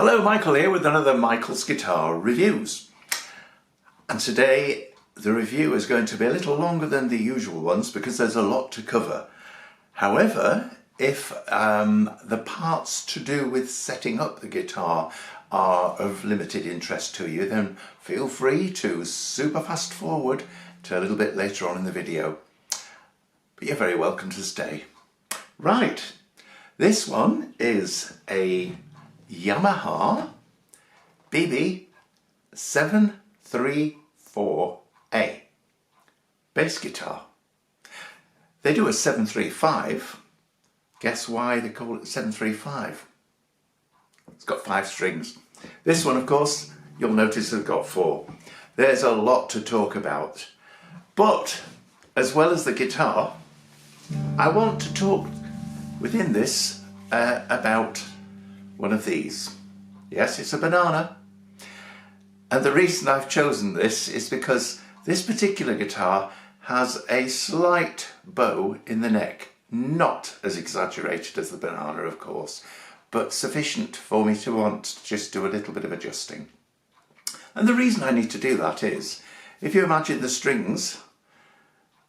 Hello, Michael here with another Michael's Guitar Reviews. And today the review is going to be a little longer than the usual ones because there's a lot to cover. However, if the parts to do with setting up the guitar are of limited interest to you, then feel free to super fast forward to a little bit later on in the video. But you're very welcome to stay. Right, this one is a Yamaha BB734A bass guitar. They do a 735. Guess why they call it 735? It's got 5 strings. This one, of course, you'll notice has got 4. There's a lot to talk about. But as well as the guitar, I want to talk within this about one of these. Yes, it's a banana. And the reason I've chosen this is because this particular guitar has a slight bow in the neck. Not as exaggerated as the banana, of course, but sufficient for me to want to just do a little bit of adjusting. And the reason I need to do that is, if you imagine the strings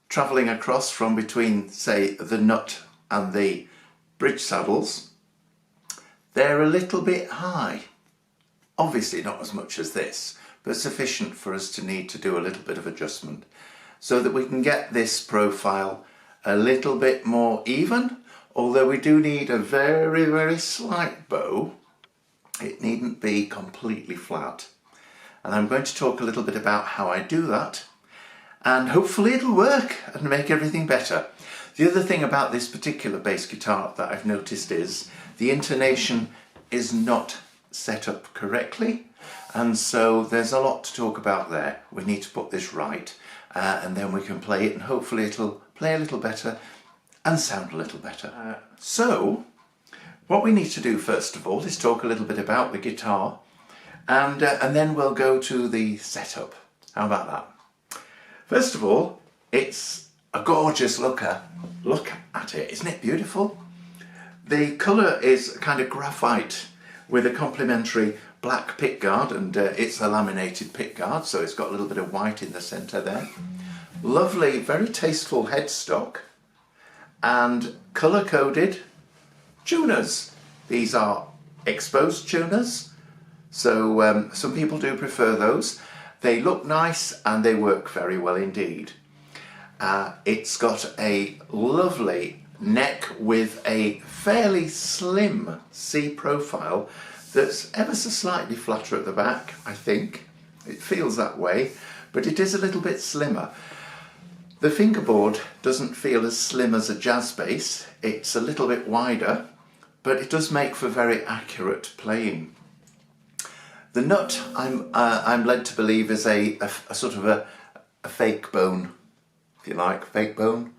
travelling across from between, say, the nut and the bridge saddles, they're a little bit high. Obviously not as much as this, but sufficient for us to need to do a little bit of adjustment so that we can get this profile a little bit more even. Although we do need a very, very slight bow, it needn't be completely flat. And I'm going to talk a little bit about how I do that, and hopefully it'll work and make everything better. The other thing about this particular bass guitar that I've noticed is the intonation is not set up correctly, and so there's a lot to talk about there. We need to put this right, and then we can play it, and hopefully it'll play a little better and sound a little better. So what we need to do first of all is talk a little bit about the guitar, and then we'll go to the setup. How about that? First of all, it's a gorgeous look at it. Isn't it beautiful? The colour is kind of graphite with a complementary black pickguard, and it's a laminated pickguard, so it's got a little bit of white in the centre there. Lovely, very tasteful headstock, and colour-coded tuners. These are exposed tuners, so some people do prefer those. They look nice and they work very well indeed. It's got a lovely neck with a fairly slim C profile that's ever so slightly flatter at the back, I think. It feels that way, but it is a little bit slimmer. The fingerboard doesn't feel as slim as a jazz bass. It's a little bit wider, but it does make for very accurate playing. The nut, I'm led to believe, is a sort of a fake bone, if you like, fake bone.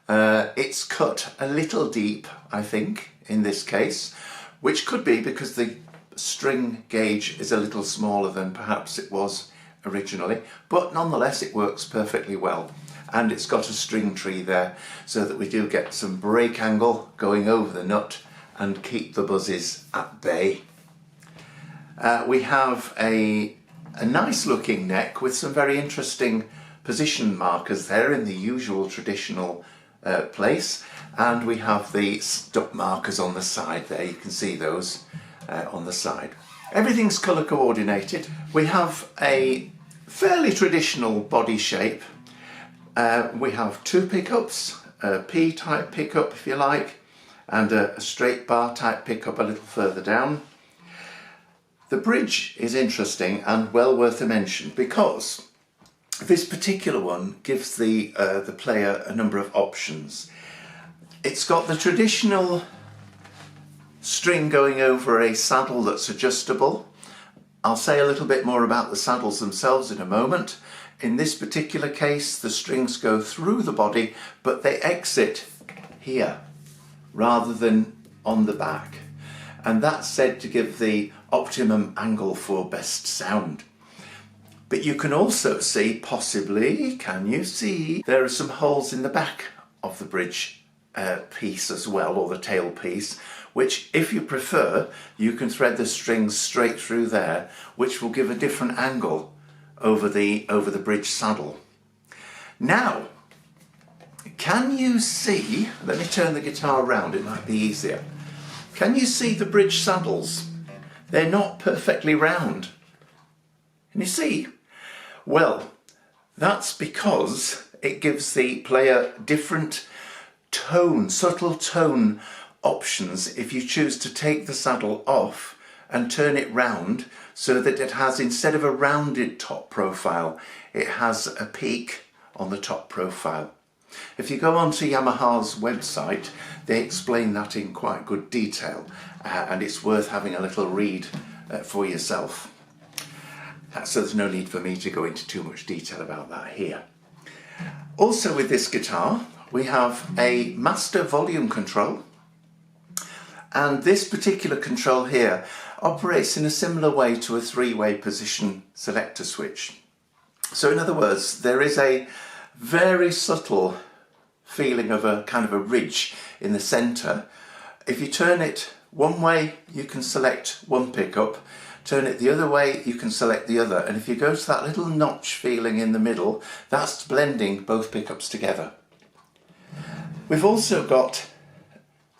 It's cut a little deep, I think, in this case, which could be because the string gauge is a little smaller than perhaps it was originally, but nonetheless it works perfectly well. And it's got a string tree there so that we do get some break angle going over the nut and keep the buzzes at bay. We have a nice looking neck with some very interesting position markers there in the usual traditional place, and we have the stop markers on the side there. You can see those on the side. Everything's colour coordinated. We have a fairly traditional body shape. We have 2 pickups, a P-type pickup if you like, and a straight bar type pickup a little further down. The bridge is interesting and well worth a mention because this particular one gives the player a number of options. It's got the traditional string going over a saddle that's adjustable. I'll say a little bit more about the saddles themselves in a moment. In this particular case, the strings go through the body, but they exit here rather than on the back. And that's said to give the optimum angle for best sound. But you can also see, possibly, can you see, there are some holes in the back of the bridge piece as well, or the tail piece, which if you prefer you can thread the strings straight through there, which will give a different angle over the bridge saddle. Now, can you see, let me turn the guitar around, it might be easier. Can you see the bridge saddles? They're not perfectly round. Can you see? Well, that's because it gives the player different tone, subtle tone options if you choose to take the saddle off and turn it round, so that it has, instead of a rounded top profile, it has a peak on the top profile. If you go onto Yamaha's website, they explain that in quite good detail, and it's worth having a little read for yourself. So there's no need for me to go into too much detail about that here. Also with this guitar, we have a master volume control, and this particular control here operates in a similar way to a three-way position selector switch. So in other words, there is a very subtle feeling of a kind of a ridge in the centre. If you turn it one way, you can select one pickup, turn it the other way, you can select the other, and if you go to that little notch feeling in the middle, that's blending both pickups together. We've also got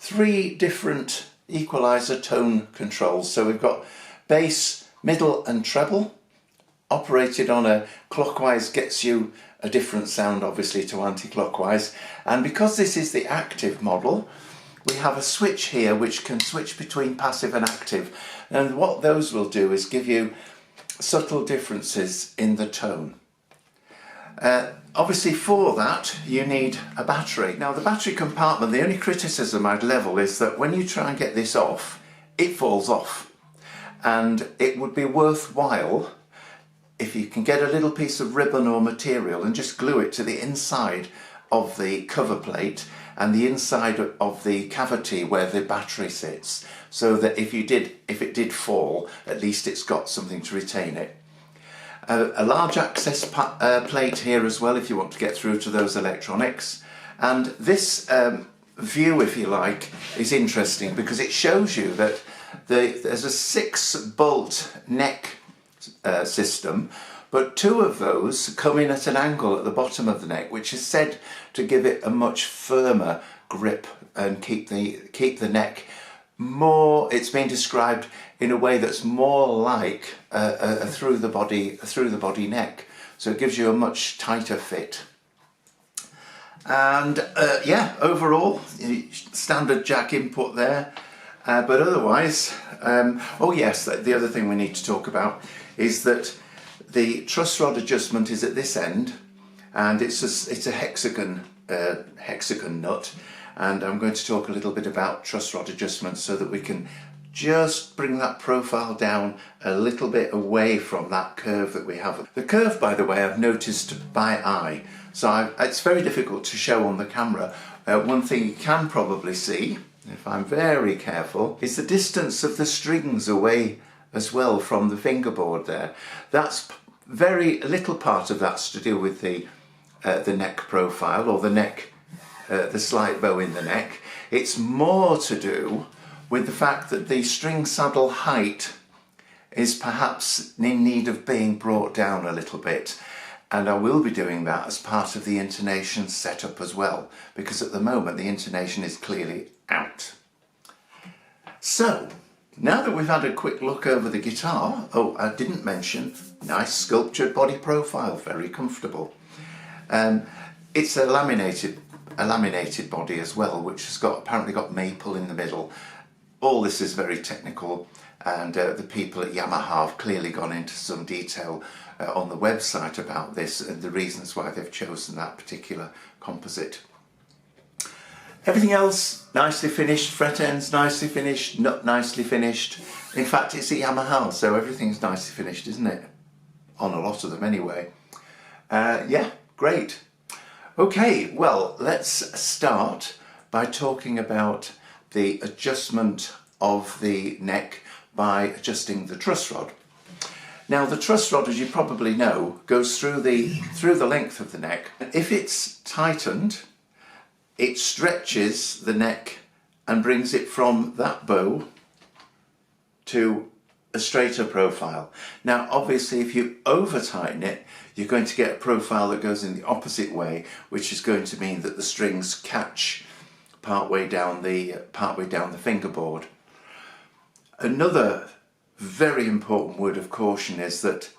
3 different equaliser tone controls. So we've got bass, middle and treble. Operated on a clockwise gets you a different sound obviously to anti-clockwise, and because this is the active model, we have a switch here which can switch between passive and active, and what those will do is give you subtle differences in the tone. Obviously for that you need a battery. Now the battery compartment, the only criticism I'd level is that when you try and get this off, it falls off, and it would be worthwhile if you can get a little piece of ribbon or material and just glue it to the inside of the cover plate and the inside of the cavity where the battery sits, so that if it did fall, at least it's got something to retain it. A large access plate here as well if you want to get through to those electronics, and this view, if you like, is interesting because it shows you that there's a 6-bolt neck system, but 2 of those come in at an angle at the bottom of the neck, which is said to give it a much firmer grip and keep the neck more. It's been described in a way that's more like a through the body neck, so it gives you a much tighter fit. And yeah, overall standard jack input there, but otherwise, oh yes, the other thing we need to talk about is that the truss rod adjustment is at this end, and it's a hexagon nut, and I'm going to talk a little bit about truss rod adjustment so that we can just bring that profile down a little bit away from that curve that we have. The curve, by the way, I've noticed by eye, so it's very difficult to show on the camera. One thing you can probably see, if I'm very careful, is the distance of the strings away as well from the fingerboard there. That's very little part of that's to do with the neck profile, or the neck, the slight bow in the neck. It's more to do with the fact that the string saddle height is perhaps in need of being brought down a little bit, and I will be doing that as part of the intonation setup as well, because at the moment the intonation is clearly out. So now that we've had a quick look over the guitar, oh, I didn't mention, nice sculptured body profile, very comfortable. It's a laminated body as well, which has apparently got maple in the middle. All this is very technical, and the people at Yamaha have clearly gone into some detail on the website about this and the reasons why they've chosen that particular composite. Everything else nicely finished, fret ends nicely finished, nut nicely finished. In fact, it's a Yamaha, so everything's nicely finished, isn't it? On a lot of them anyway. Yeah, great. Okay, well, let's start by talking about the adjustment of the neck by adjusting the truss rod. Now, the truss rod, as you probably know, goes through the length of the neck. If it's tightened, it stretches the neck and brings it from that bow to a straighter profile. Now obviously if you over tighten it, you're going to get a profile that goes in the opposite way, which is going to mean that the strings catch partway down the fingerboard. Another very important word of caution is that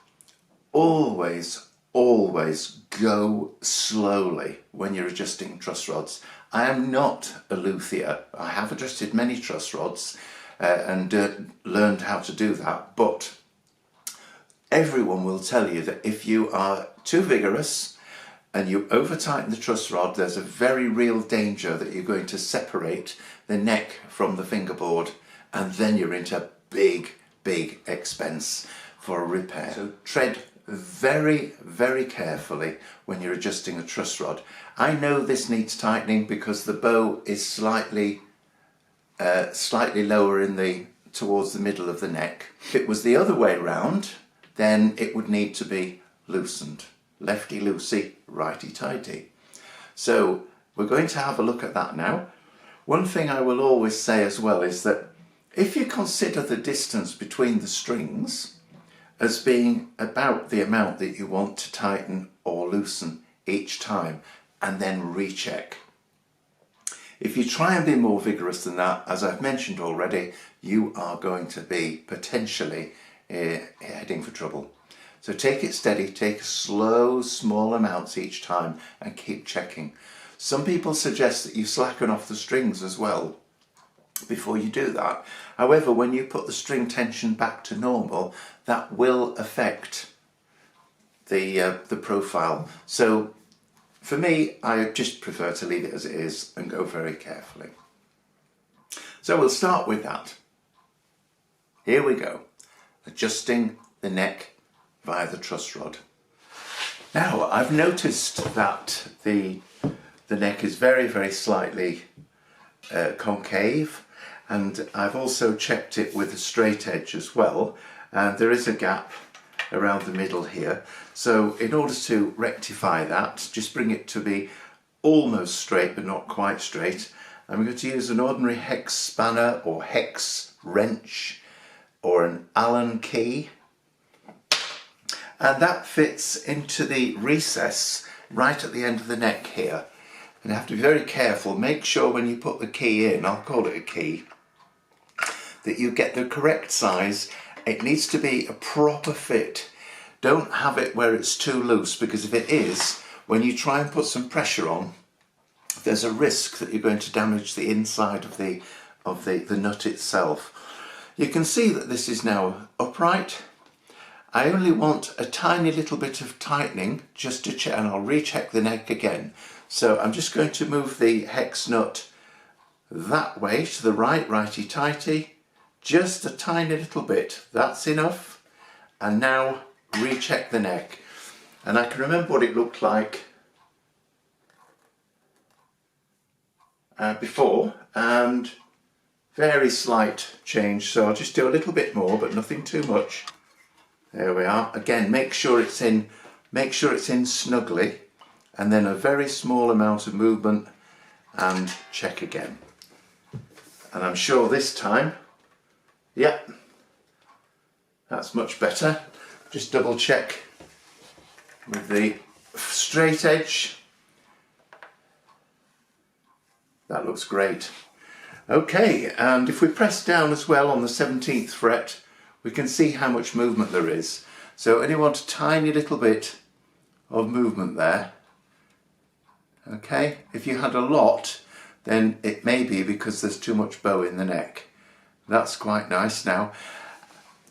always go slowly when you're adjusting truss rods. I am not a luthier. I have adjusted many truss rods and learned how to do that, but everyone will tell you that if you are too vigorous and you over tighten the truss rod, there's a very real danger that you're going to separate the neck from the fingerboard, and then you're into big expense for a repair. So tread very carefully when you're adjusting a truss rod. I know this needs tightening because the bow is slightly lower towards the middle of the neck. If it was the other way round, then it would need to be loosened. Lefty loosey, righty tighty. So we're going to have a look at that now. One thing I will always say as well is that if you consider the distance between the strings as being about the amount that you want to tighten or loosen each time, and then recheck. If you try and be more vigorous than that, as I've mentioned already, you are going to be potentially heading for trouble. So take it steady, take slow, small amounts each time and keep checking. Some people suggest that you slacken off the strings as well before you do that. However, when you put the string tension back to normal, that will affect the profile. So for me, I just prefer to leave it as it is and go very carefully. So we'll start with that. Here we go. Adjusting the neck via the truss rod. Now I've noticed that the neck is very slightly concave, and I've also checked it with a straight edge as well, and there is a gap around the middle here. So in order to rectify that, just bring it to be almost straight but not quite straight, I'm going to use an ordinary hex spanner or hex wrench or an Allen key, and that fits into the recess right at the end of the neck here. And you have to be very careful. Make sure when you put the key in, I'll call it a key, that you get the correct size. It needs to be a proper fit. Don't have it where it's too loose, because if it is, when you try and put some pressure on, there's a risk that you're going to damage the inside of the nut itself. You can see that this is now upright. I only want a tiny little bit of tightening just to check, and I'll recheck the neck again. So I'm just going to move the hex nut that way to the right, righty-tighty, just a tiny little bit. That's enough. And now recheck the neck. And I can remember what it looked like before, and very slight change. So I'll just do a little bit more, but nothing too much. There we are. Again, make sure it's in snugly, and then a very small amount of movement, and check again. And I'm sure this time, yep, that's much better. Just double check with the straight edge. That looks great. Okay, and if we press down as well on the 17th fret, we can see how much movement there is. So only want a tiny little bit of movement there. Okay, if you had a lot, then it may be because there's too much bow in the neck. That's quite nice now.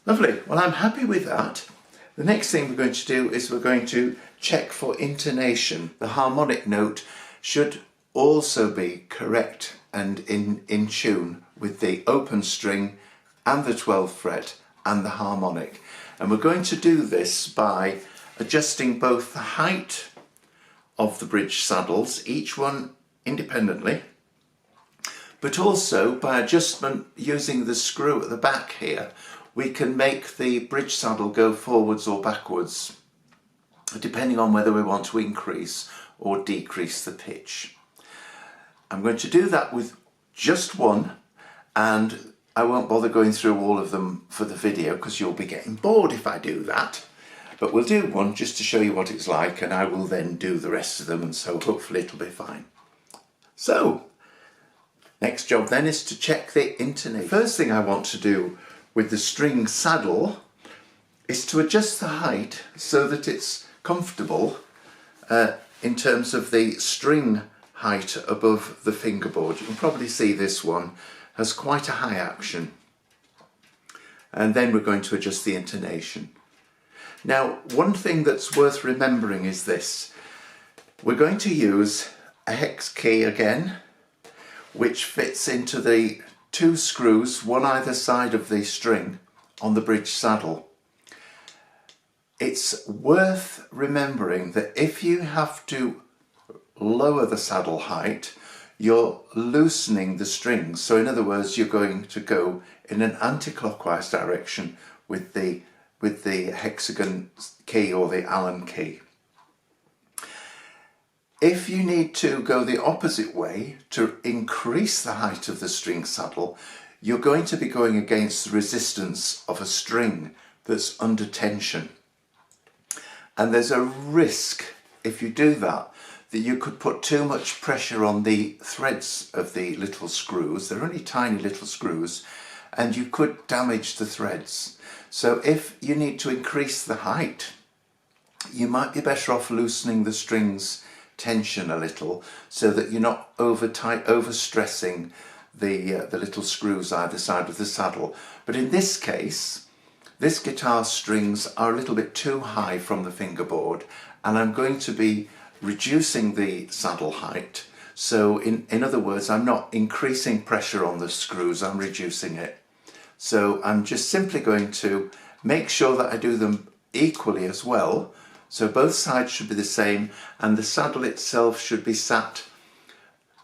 Lovely, well I'm happy with that. The next thing we're going to do is we're going to check for intonation. The harmonic note should also be correct and in tune with the open string and the 12th fret and the harmonic. And we're going to do this by adjusting both the height of the bridge saddles, each one independently, but also by adjustment using the screw at the back here, we can make the bridge saddle go forwards or backwards, depending on whether we want to increase or decrease the pitch. I'm going to do that with just one, and I won't bother going through all of them for the video because you'll be getting bored if I do that. But we'll do one just to show you what it's like, and I will then do the rest of them, and so hopefully it'll be fine. So, next job then is to check the intonation. First thing I want to do with the string saddle is to adjust the height so that it's comfortable in terms of the string height above the fingerboard. You can probably see this one has quite a high action. And then we're going to adjust the intonation. Now, one thing that's worth remembering is this. We're going to use a hex key again, which fits into the two screws, one either side of the string on the bridge saddle. It's worth remembering that if you have to lower the saddle height, you're loosening the strings. So in other words, you're going to go in an anti-clockwise direction with the hexagon key or the Allen key. If you need to go the opposite way to increase the height of the string saddle, you're going to be going against the resistance of a string that's under tension. And there's a risk, if you do that, that you could put too much pressure on the threads of the little screws. They're only tiny little screws, and you could damage the threads. So if you need to increase the height, you might be better off loosening the strings tension a little so that you're not overstressing the little screws either side of the saddle. But in this case, this guitar strings are a little bit too high from the fingerboard, and I'm going to be reducing the saddle height. So in other words, I'm not increasing pressure on the screws, I'm reducing it. So I'm just simply going to make sure that I do them equally as well. So both sides should be the same, and the saddle itself should be sat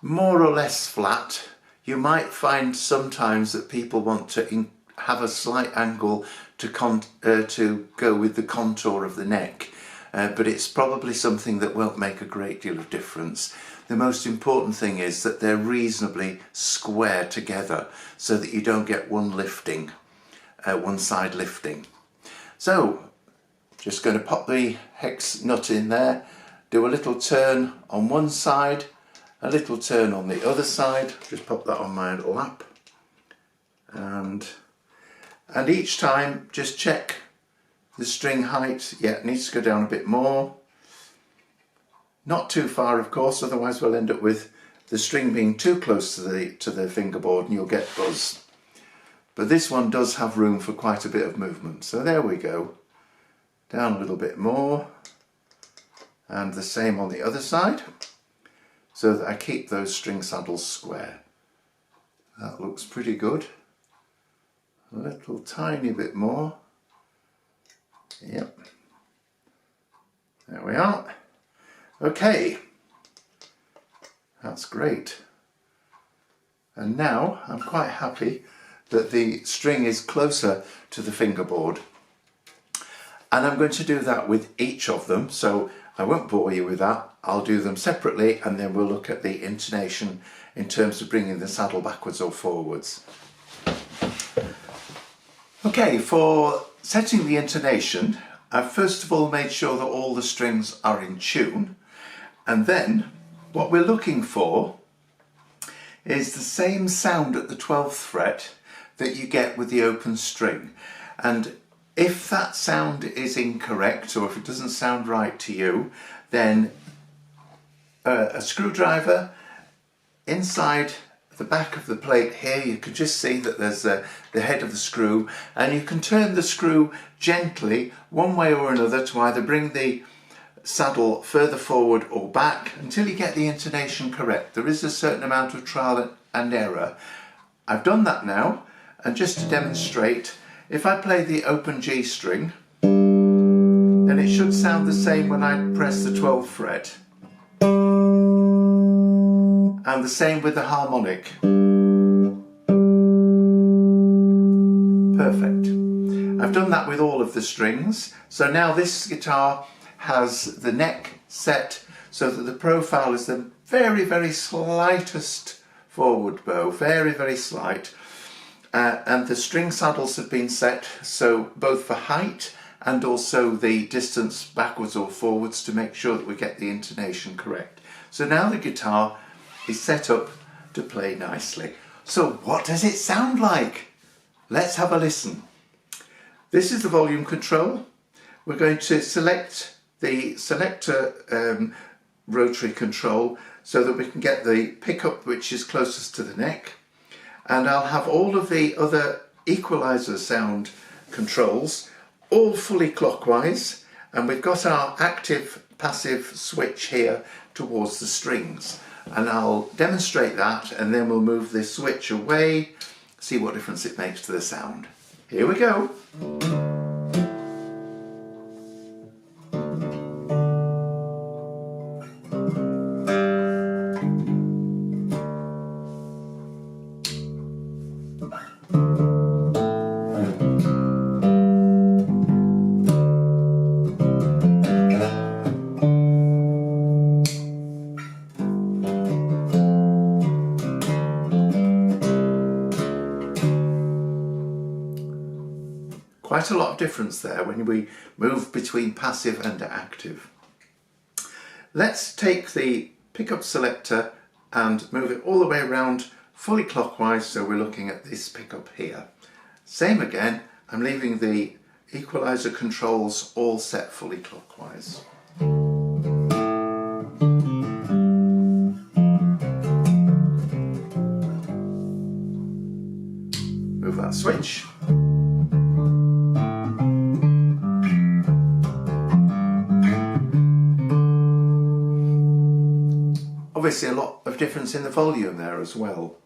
more or less flat. You might find sometimes that people want to have a slight angle to go with the contour of the neck, but it's probably something that won't make a great deal of difference. The most important thing is that they're reasonably square together so that you don't get one side lifting. So, just going to pop the hex nut in there, do a little turn on one side, a little turn on the other side, just pop that on my lap, and each time just check the string height. Yeah, it needs to go down a bit more. Not too far, of course, otherwise we'll end up with the string being too close to the fingerboard and you'll get buzz. But this one does have room for quite a bit of movement. So there we go. Down a little bit more. And the same on the other side, so that I keep those string saddles square. That looks pretty good. A little tiny bit more. Yep. There we are. Okay, that's great. And now I'm quite happy that the string is closer to the fingerboard. And I'm going to do that with each of them, so I won't bore you with that. I'll do them separately and then we'll look at the intonation in terms of bringing the saddle backwards or forwards. Okay, for setting the intonation, I've first of all made sure that all the strings are in tune. And then what we're looking for is the same sound at the 12th fret that you get with the open string. And if that sound is incorrect, or if it doesn't sound right to you, then a screwdriver inside the back of the plate here, you can just see that there's the head of the screw, and you can turn the screw gently one way or another to either bring the saddle further forward or back until you get the intonation correct. There is a certain amount of trial and error. I've done that now, and just to demonstrate, if I play the open G string, then it should sound the same when I press the 12th fret. And the same with the harmonic. Perfect. I've done that with all of the strings. So now this guitar has the neck set so that the profile is the very, very slightest forward bow, very, very slight. And the string saddles have been set so both for height and also the distance backwards or forwards to make sure that we get the intonation correct. So now the guitar is set up to play nicely. So what does it sound like? Let's have a listen. This is the volume control. We're going to select the selector rotary control so that we can get the pickup which is closest to the neck. And I'll have all of the other equalizer sound controls all fully clockwise, and we've got our active passive switch here towards the strings, and I'll demonstrate that and then we'll move this switch away, see what difference it makes to the sound. Here we go. Quite a lot of difference there when we move between passive and active. Let's take the pickup selector and move it all the way around fully clockwise, so we're looking at this pickup here. Same again, I'm leaving the equalizer controls all set fully clockwise. Move that switch. Obviously a lot of difference in the volume there as well.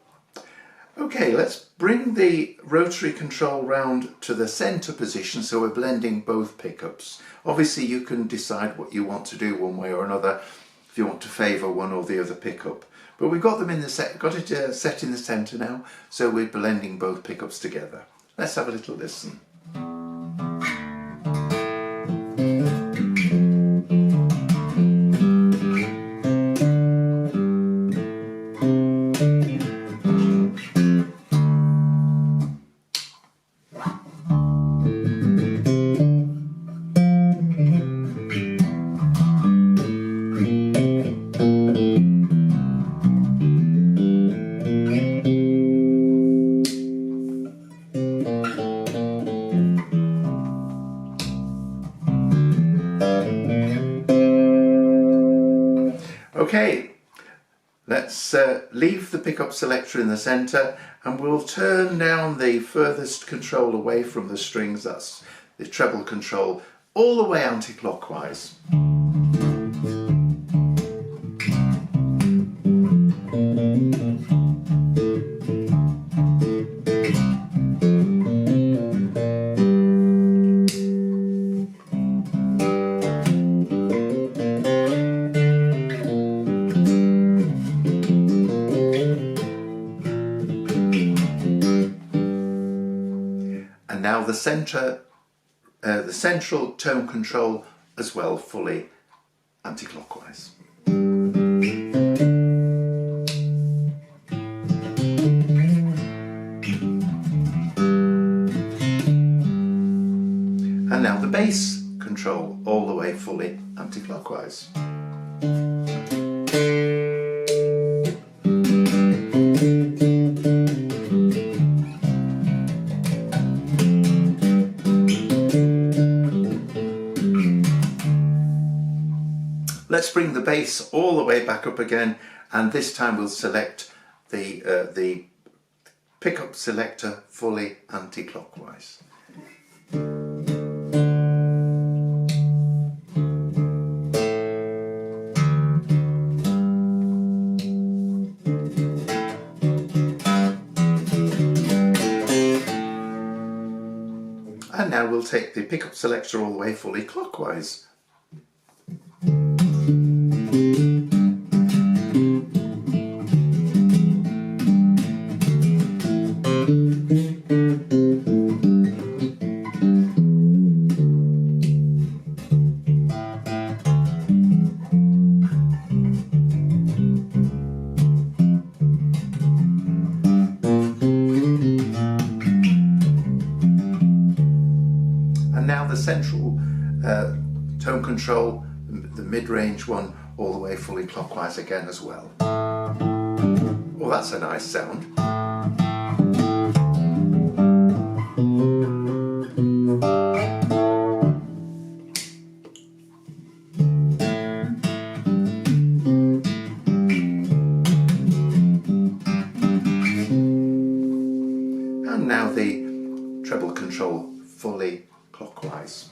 Okay, let's bring the rotary control round to the centre position so we're blending both pickups. Obviously you can decide what you want to do one way or another, if you want to favour one or the other pickup. But we've got them in the set in the centre now, so we're blending both pickups together. Let's have a little listen. Okay, let's leave the pickup selector in the centre and we'll turn down the furthest control away from the strings, that's the treble control, all the way anti-clockwise. And now the central tone control as well, fully anti-clockwise. And now the bass control all the way fully anti-clockwise. Let's bring the bass all the way back up again, and this time we'll select the pickup selector fully anti-clockwise. And now we'll take the pickup selector all the way fully clockwise. central tone control, the mid-range one, all the way fully clockwise again as well. Well, that's a nice sound. And now the treble control fully clockwise.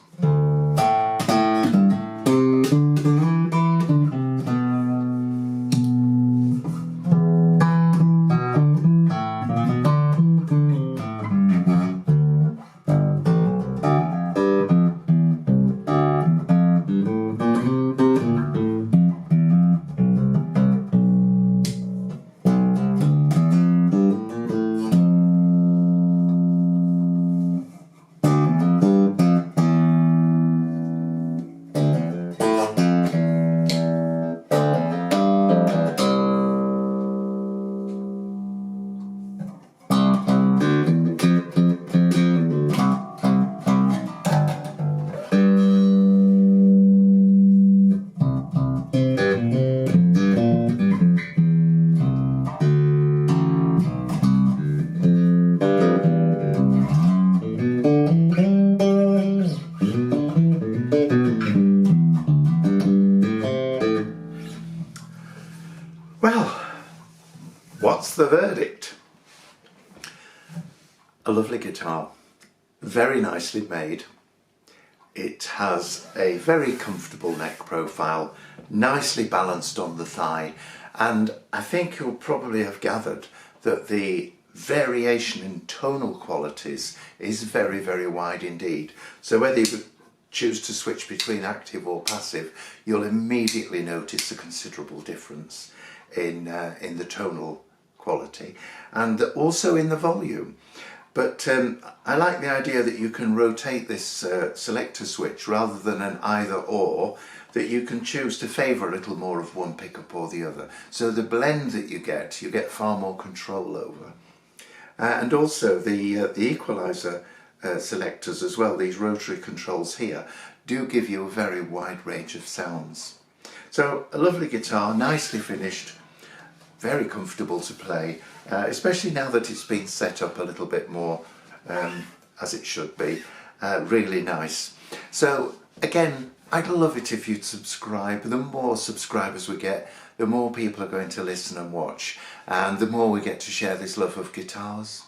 Well, what's the verdict? A lovely guitar, very nicely made. It has a very comfortable neck profile, nicely balanced on the thigh, and I think you'll probably have gathered that the variation in tonal qualities is very, very wide indeed. So whether you choose to switch between active or passive, you'll immediately notice a considerable difference in the tonal quality and also in the volume. But I like the idea that you can rotate this selector switch rather than an either or, that you can choose to favour a little more of one pickup or the other. So the blend that you get far more control over. And also the equaliser selectors as well, these rotary controls here, do give you a very wide range of sounds. So a lovely guitar, nicely finished, very comfortable to play, especially now that it's been set up a little bit more as it should be. Really nice. So again, I'd love it if you'd subscribe. The more subscribers we get, the more people are going to listen and watch, and the more we get to share this love of guitars.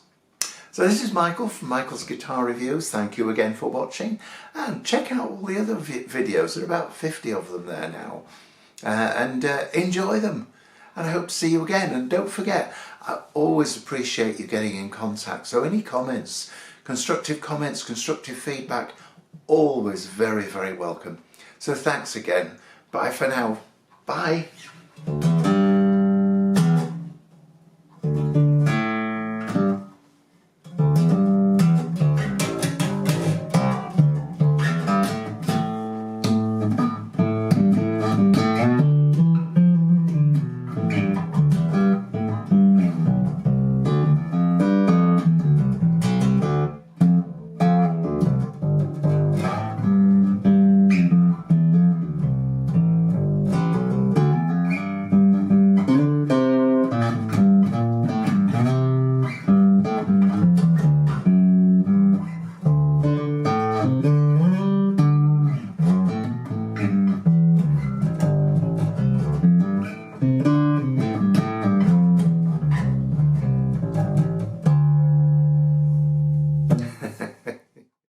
So this is Michael from Michael's Guitar Reviews. Thank you again for watching, and check out all the other videos. There are about 50 of them there now, and enjoy them. And I hope to see you again. And don't forget, I always appreciate you getting in contact. So any comments, constructive feedback, always very, very welcome. So thanks again. Bye for now. Bye.